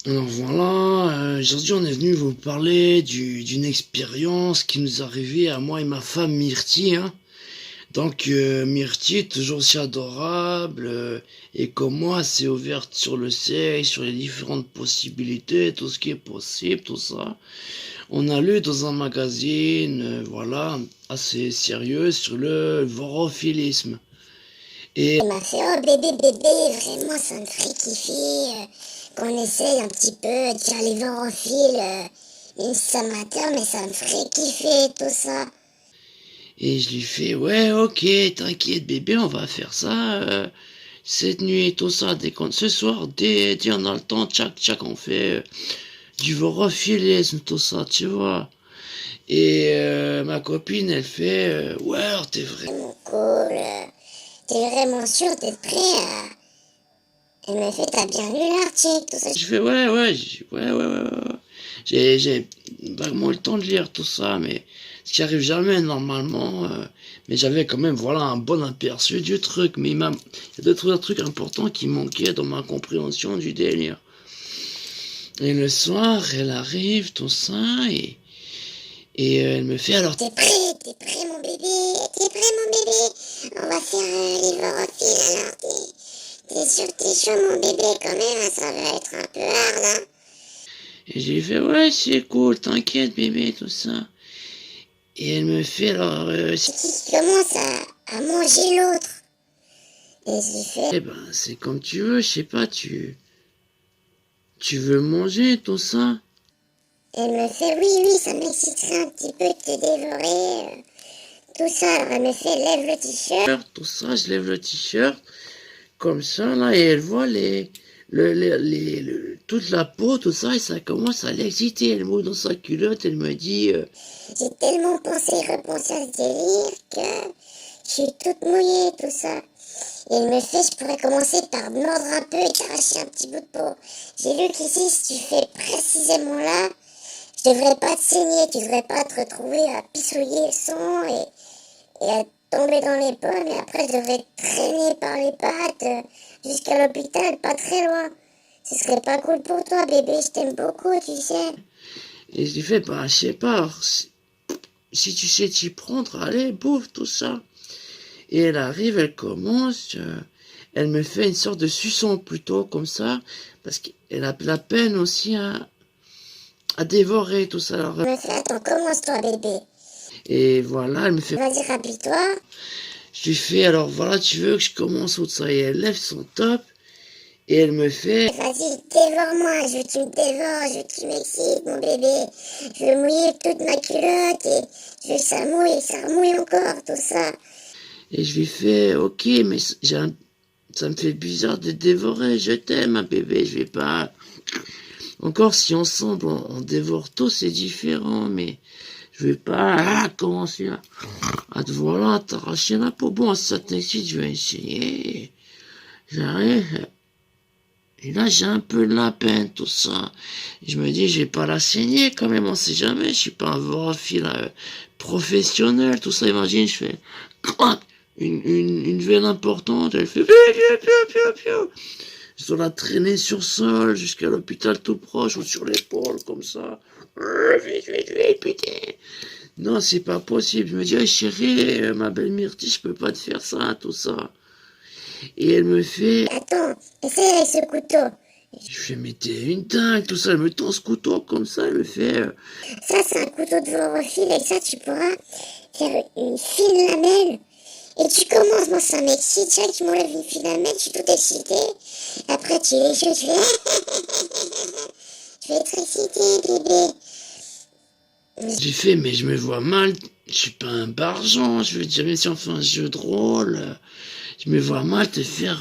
Alors voilà, aujourd'hui on est venu vous parler d'une expérience qui nous est arrivée à moi et ma femme Myrtille, hein. Donc Myrtille, toujours aussi adorable, et comme moi, assez ouverte sur le sexe, sur les différentes possibilités, tout ce qui est possible, tout ça. On a lu dans un magazine, voilà, assez sérieux sur le vorophilisme. Et Il m'a fait oh bébé bébé, vraiment ça me ferait kiffer qu'on essaye un petit peu de faire les vorophiles, une amateur, mais ça me ferait kiffer tout ça. Et je lui fais, ouais, ok, t'inquiète bébé, on va faire ça cette nuit, tout ça, ce soir, dès on a le temps, tchac, on fait du vorophilisme, tout ça, tu vois. Et ma copine, elle fait, ouais, alors t'es vrai. Vraiment cool, t'es vraiment sûr d'être prêt à... Elle me fait t'as bien lu l'article, tout ça. Je fais, ouais. J'ai vaguement eu le temps de lire tout ça, mais ce qui arrive jamais normalement. Mais j'avais quand même, voilà, un bon aperçu du truc. Mais il y a d'autres trucs importants qui manquaient dans ma compréhension du délire. Et le soir, elle arrive, tout ça, et elle me fait alors. T'es prêt mon bébé, t'es prêt mon bébé. On va faire les vorophiles alors, t'es sûr que t'es chaud mon bébé quand même, hein, ça va être un peu hard hein. Et j'ai fait, ouais, c'est cool, t'inquiète, bébé, tout ça. Et elle me fait alors. C'est qui commence à manger l'autre. Et j'ai fait, Eh ben, c'est comme tu veux, je sais pas, tu veux manger, tout ça. elle me fait oui, ça m'exciterait un petit peu de te dévorer, tout ça. Alors elle me fait lève le t-shirt. Tout ça, je lève le t-shirt, comme ça, là, et elle voit toute la peau, tout ça, et ça commence à l'exciter. Elle mouille dans sa culotte, elle me dit, J'ai tellement pensé et repensé à ce délire que je suis toute mouillée, tout ça. Et elle me fait, je pourrais commencer par me mordre un peu et t'arracher un petit bout de peau. J'ai lu qu'ici, si tu fais précisément là, je devrais pas te saigner, tu devrais pas te retrouver à pissouiller le sang et à tomber dans les pommes. Et après, je devrais te traîner par les pattes jusqu'à l'hôpital, pas très loin. Ce serait pas cool pour toi, bébé, je t'aime beaucoup, tu sais. et je lui fais, bah, je sais pas, alors, si tu sais t'y prendre, allez, bouffe, tout ça. Et elle arrive, elle commence, elle me fait une sorte de suçon plutôt, comme ça, parce qu'elle a la peine aussi à dévorer tout ça. Alors, Je me fais, attends, commence-toi, bébé. et voilà, elle me fait. Vas-y, rapide-toi. Je lui fais, alors voilà, tu veux que je commence ou ça. Et elle lève son top et elle me fait. Vas-y, dévore-moi, je veux que tu me dévores, je veux que tu m'excites, mon bébé. Je veux mouiller toute ma culotte et je veux que ça remouille encore, tout ça. Et je lui fais, ok, mais ça me fait bizarre de dévorer. Je t'aime, ma bébé. Je vais pas. Encore si ensemble on dévore tout, c'est différent, mais je vais pas commencer à te voilà, t'arracher la peau. Bon, si ça t'excite, je vais essayer. J'arrive. Et là, j'ai un peu de la peine, tout ça. Et je me dis, je vais pas la saigner quand même, on sait jamais. Je suis pas un vorophile professionnel, tout ça. Imagine, je fais clac, une veine importante. Elle fait piou. Je dois la traîner sur sol jusqu'à l'hôpital tout proche ou sur l'épaule, comme ça. Vite, putain. Non, c'est pas possible. Je me dis, hey, chérie, ma belle Myrtille, je peux pas te faire ça, tout ça. Et elle me fait, Attends, essaye avec ce couteau. je fais, mais t'es une dingue, tout ça. Elle me tend ce couteau comme ça, elle me fait, Ça, c'est un couteau de vorophile et ça, tu pourras faire une fine lamelle. Et tu commences, moi ça m'excite, tu vois, tu m'enlèves une fine lamelle, je suis tout excitée. Après, tu les jeux, tu fais... Je vais être excitée, bébé. j'ai fait, mais je me vois mal, je suis pas un bargeon, je veux dire, même si on fait un jeu de rôle, je me vois mal te faire,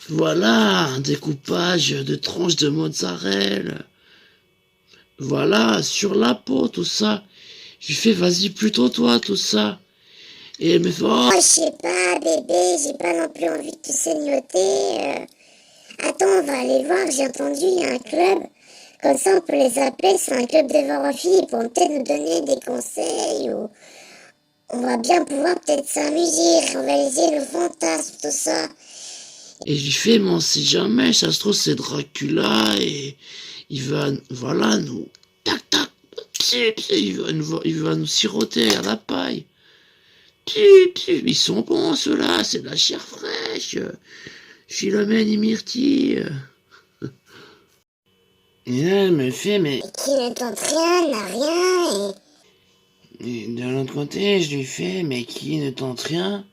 voilà, un découpage de tranches de mozzarella, voilà, sur la peau, tout ça. Je lui fais, vas-y, plutôt toi, tout ça. Et elle me fait, oh, Oh, je sais pas, bébé, j'ai pas non plus envie de te saignoter. Attends, on va aller voir, j'ai entendu, il y a un club. Comme ça, on peut les appeler, c'est un club de vorophiles, ils pourront peut-être nous donner des conseils ou on va bien pouvoir peut-être s'amuser, réaliser nos fantasmes, tout ça. Et je lui fais, mais on sait jamais, ça se trouve c'est Dracula et il va, voilà, nous, tac, tac, il va nous siroter à la paille. Ils sont bons ceux-là, c'est de la chair fraîche. Philomène et Myrtille. Et là, elle me fait, mais... Et qui ne tente rien, n'a rien, Et de l'autre côté, je lui fais, mais qui ne tente rien,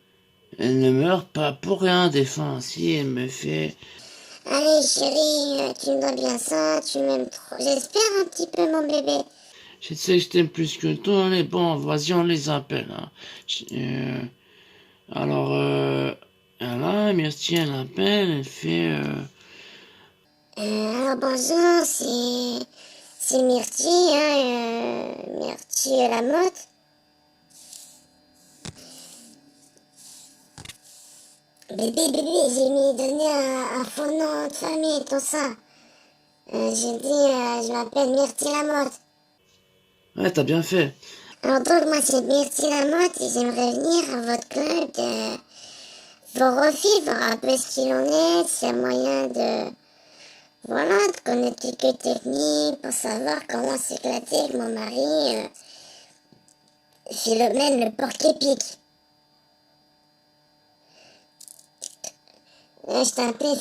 elle ne meurt pas pour rien, des fins. Si, elle me fait... Allez chérie, tu me dois bien ça, tu m'aimes trop. J'espère un petit peu mon bébé. Je sais que je t'aime plus que toi, mais bon, vas-y, on les appelle. Hein. Alors, là, Myrtille, elle appelle, elle fait... Alors bonjour, c'est Myrtille, Myrtille Lamotte. Bébé, j'ai mis donné un faux nom de famille, tout ça. J'ai dit, je m'appelle Myrtille Lamotte. Ouais, t'as bien fait. Alors donc, moi c'est Myrtille Lamotte et j'aimerais venir à votre club de voir au fil, voir un peu ce qu'il en est, s'il y a moyen de... Voilà, de connaître quelques techniques pour savoir comment s'éclater avec mon mari, Philomène le porc-épic. Je t'appelle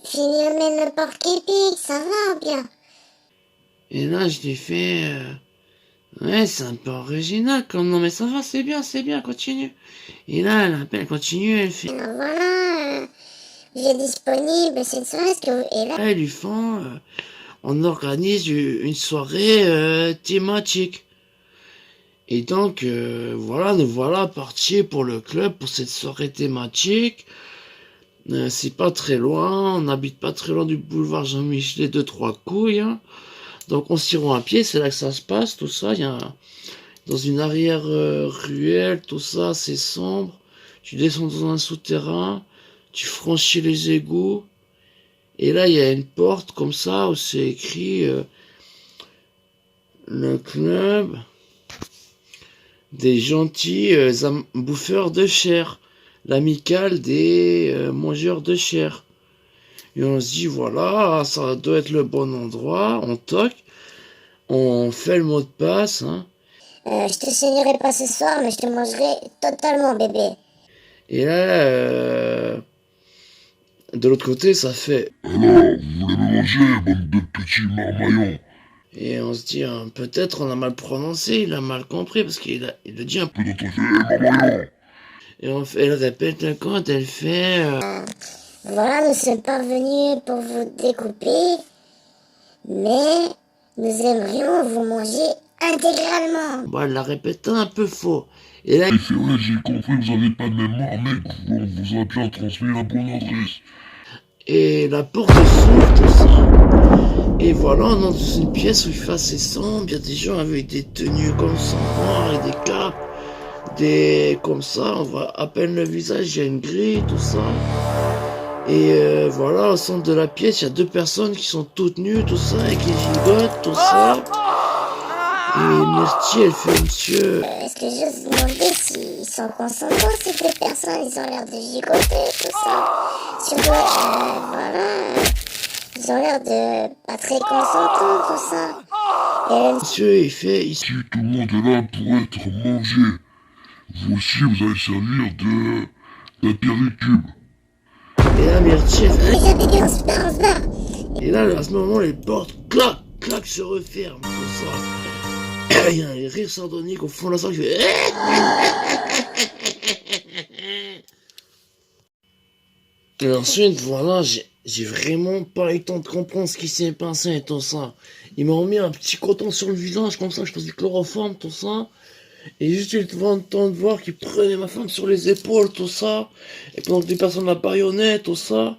Philomène le porc-épic, ça va ou bien? Et là, je lui fais... ouais, c'est un peu original comme nom, mais ça va, c'est bien, continue. Et là, elle appelle, continue, elle fait... Alors voilà, j'ai disponible cette soirée, est-ce que vous... Et là, Ils lui font... on organise une soirée thématique. Et donc, voilà, nous voilà partis pour le club, pour cette soirée thématique. C'est pas très loin, on n'habite pas très loin du boulevard Jean-Michelet, 2-3 couilles. Hein. Donc on s'y rend à pied, c'est là que ça se passe, tout ça. Il y a dans une arrière ruelle, tout ça, c'est sombre. Tu descends dans un souterrain, tu franchis les égouts. Et là, il y a une porte comme ça où c'est écrit le club des gentils bouffeurs de chair, l'amicale des mangeurs de chair. Et on se dit, voilà, ça doit être le bon endroit, on toque, on fait le mot de passe, hein. je te saignerai pas ce soir, mais je te mangerai totalement, bébé. Et là, de l'autre côté, ça fait... Alors, vous voulez me manger, bande de petits marmaillons? Et on se dit, hein, peut-être on a mal prononcé, il a mal compris, parce il le dit un peu. Peu d'entre marmaillons. Et elle répète le compte, elle fait... Voilà, nous sommes parvenus pour vous découper, mais nous aimerions vous manger intégralement. Bon, elle l'a répété un peu faux. Et là, Et c'est vrai, j'ai compris, vous avez pas de mémoire, mec. On vous a bien transmis la bonne adresse. et la porte s'ouvre, tout ça. Et voilà, on entre dans une pièce où il fait assez sombre, il y a des gens avec des tenues comme ça, noires et des capes, comme ça, on voit à peine le visage, il y a une grille, tout ça. Et voilà, au centre de la pièce, il y a deux personnes qui sont toutes nues, tout ça, et qui gigotent, tout ça. Et Myrtille, elle fait, monsieur... Est-ce que j'ose demander s'ils sont consentants, ces deux personnes? Ils ont l'air de gigoter, tout ça. Surtout, voilà, ils ont l'air de pas très consentants, tout ça. Et Monsieur, il fait... Si tout le monde est là pour être mangé, vous aussi, vous allez servir d'apéritif. Et là, Myrtille, elle fait... les bébé, on se barre. Et là, à ce moment, les portes, clac, clac, se referment, tout ça. Il y a un rire sardonique au fond de la salle qui fait... Et ensuite, voilà, j'ai vraiment pas eu le temps de comprendre ce qui s'est passé et tout ça. Ils m'ont mis un petit coton sur le visage, comme ça, je faisais du chloroforme, tout ça. Et juste eu le temps de voir qu'ils prenaient ma femme sur les épaules, tout ça. Et pendant que des personnes la baïonnaient, tout ça.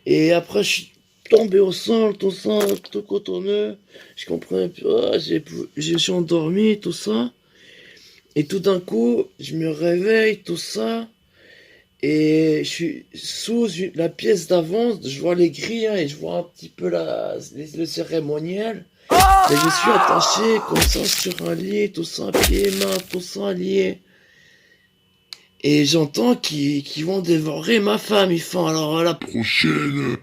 Et après, je suis tombé au sol, tout ça, tout cotonneux. Je comprenais plus, je me suis endormi, tout ça. Et tout d'un coup, je me réveille, tout ça. Et je suis sous la pièce d'avant, je vois les grilles, hein, et je vois un petit peu le cérémoniel. Et je suis attaché comme ça sur un lit, tout ça, pieds, mains, tout ça lié. et j'entends qu'ils vont dévorer ma femme. Ils font alors la Prochaine,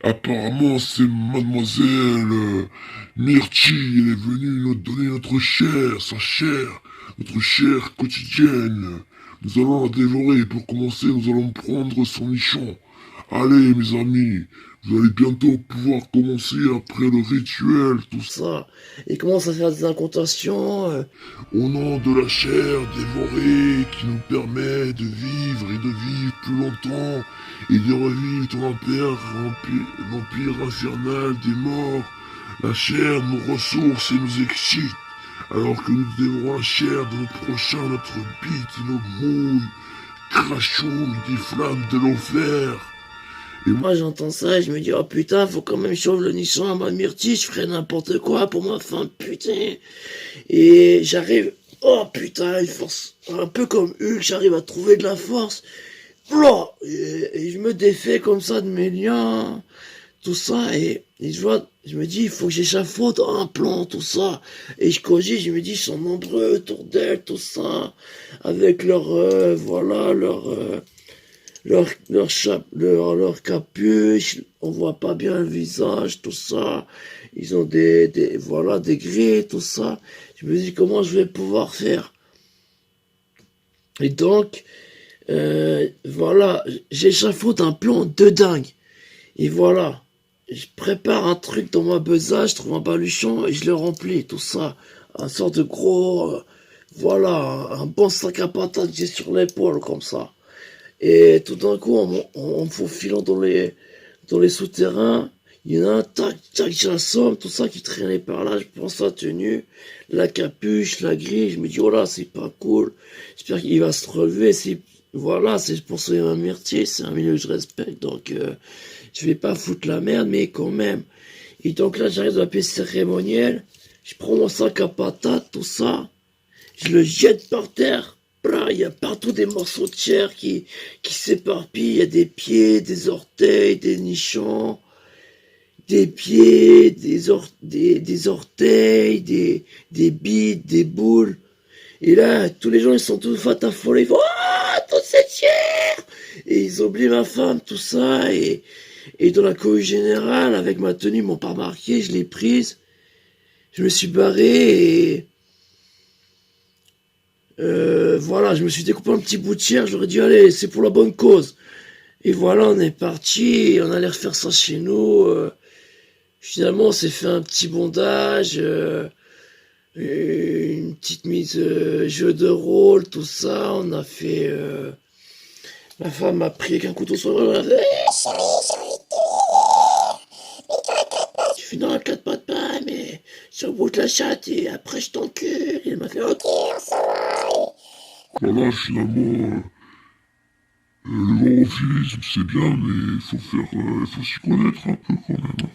apparemment c'est mademoiselle Myrtille, elle est venue nous donner notre chair, sa chair, notre chair quotidienne. Nous allons la dévorer. Pour commencer, nous allons prendre son nichon. Allez, mes amis, vous allez bientôt pouvoir commencer après le rituel, tout ça. ça. Ils commencent à faire des incantations. Au nom de la chair dévorée qui nous permet de vivre et de vivre plus longtemps et de revivre ton l'empire infernal des morts. La chair nous ressource et nous excite, alors que nous dévorons la chair de notre prochain, notre bite et nos mouilles, crachouille des flammes de l'enfer. Moi j'entends ça et je me dis oh putain faut quand même chauffer le nichon à ma myrtille, je ferais n'importe quoi pour ma femme putain. Et j'arrive, oh putain une force, un peu comme Hulk, j'arrive à trouver de la force. Blah et je me défais comme ça de mes liens, tout ça et je me dis il faut que j'échafaude un plan, tout ça. Et je cogite, je me dis ils sont nombreux autour d'elle, tout ça, avec leur capuche, on voit pas bien le visage, tout ça. Ils ont des grilles, tout ça. Je me dis comment je vais pouvoir faire. Et donc, voilà, j'échafaude un plan de dingue. Et voilà, je prépare un truc dans ma besace, je trouve un baluchon et je le remplis, tout ça. Un sort de gros, voilà, un bon sac à patates que j'ai sur l'épaule, comme ça. Et tout d'un coup, en me faufilant dans les souterrains, il y en a un, tac, tac, j'assomme, tout ça qui traînait par là, je prends sa tenue, la capuche, la grille, je me dis, oh là, c'est pas cool, j'espère qu'il va se relever, voilà, c'est pour sauver ma myrtille, c'est un milieu que je respecte, donc je vais pas foutre la merde, mais quand même. Et donc là, j'arrive dans la pièce cérémonielle, je prends mon sac à patates, tout ça, je le jette par terre. Il y a partout des morceaux de chair qui s'éparpillent. Il y a des pieds, des orteils, des nichons, des pieds, des orteils, des bites, des boules. Et là, tous les gens, ils sont tous affolés. Ils font oh, toute cette chair! Et ils oublient ma femme, tout ça. Et dans la cohue générale, avec ma tenue, ils m'ont pas remarqué. Je l'ai prise. Je me suis barré et voilà, je me suis découpé un petit bout de chair, j'aurais dit allez, c'est pour la bonne cause. Et voilà, on est parti, on allait refaire ça chez nous. Finalement, on s'est fait un petit bondage, une petite mise jeu de rôle, tout ça. On a fait. Ma femme m'a pris avec un couteau sur le bras, elle a fait je suis dans la quatre pattes pas, mais sur le bout de la chatte et après je t'encule. Et elle m'a fait ok, on s'en va. Voilà, finalement, le vampirisme c'est bien, mais il faut s'y connaître un peu quand même.